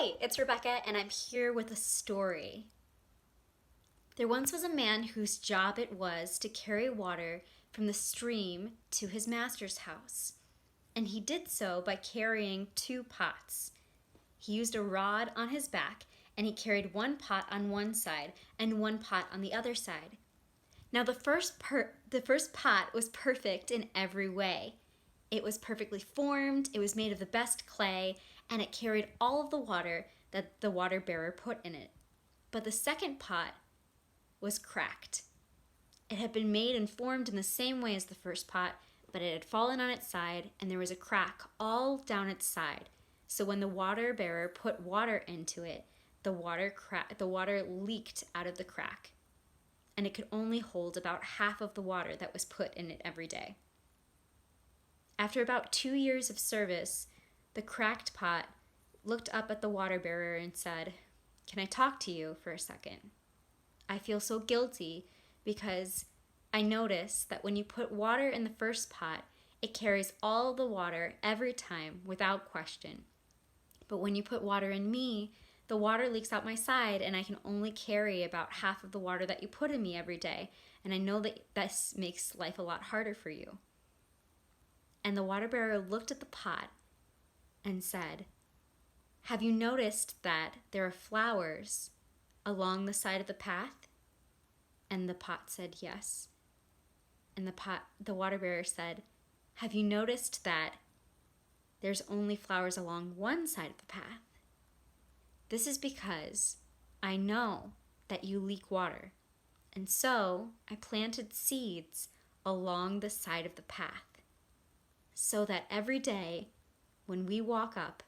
Hey, it's Rebecca, and I'm here with a story. There once was a man whose job it was to carry water from the stream to his master's house, and he did so by carrying two pots. He used a rod on his back, and he carried one pot on one side and one pot on the other side. Now the first pot was perfect in every way. It was perfectly formed, it was made of the best clay, and it carried all of the water that the water bearer put in it. But the second pot was cracked. It had been made and formed in the same way as the first pot, but it had fallen on its side, and there was a crack all down its side. So when the water bearer put water into it, the water leaked out of the crack, and it could only hold about half of the water that was put in it every day. After about 2 years of service, the cracked pot looked up at the water bearer and said, "Can I talk to you for a second? I feel so guilty because I notice that when you put water in the first pot, it carries all the water every time without question. But when you put water in me, the water leaks out my side and I can only carry about half of the water that you put in me every day. And I know that this makes life a lot harder for you." And the water bearer looked at the pot and said, "Have you noticed that there are flowers along the side of the path?" And the pot said, "Yes." And the water bearer said, "Have you noticed that there's only flowers along one side of the path? This is because I know that you leak water. And so I planted seeds along the side of the path, so that every day when we walk up,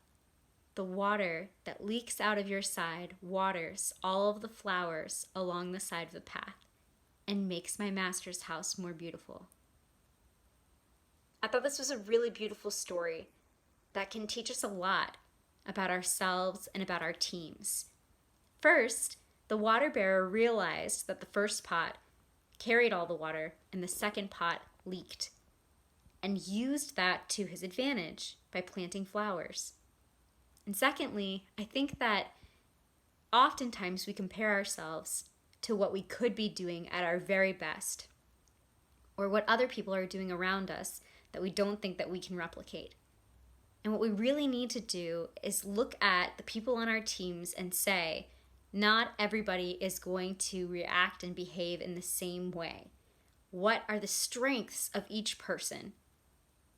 the water that leaks out of your side waters all of the flowers along the side of the path and makes my master's house more beautiful." I thought this was a really beautiful story that can teach us a lot about ourselves and about our teams. First, the water bearer realized that the first pot carried all the water and the second pot leaked, and used that to his advantage by planting flowers. And secondly, I think that oftentimes we compare ourselves to what we could be doing at our very best, or what other people are doing around us that we don't think that we can replicate. And what we really need to do is look at the people on our teams and say, not everybody is going to react and behave in the same way. What are the strengths of each person,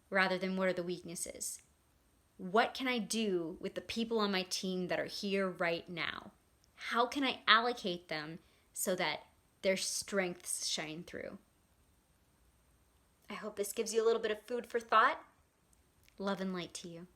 rather than what are the weaknesses? What can I do with the people on my team that are here right now? How can I allocate them so that their strengths shine through? I hope this gives you a little bit of food for thought. Love and light to you.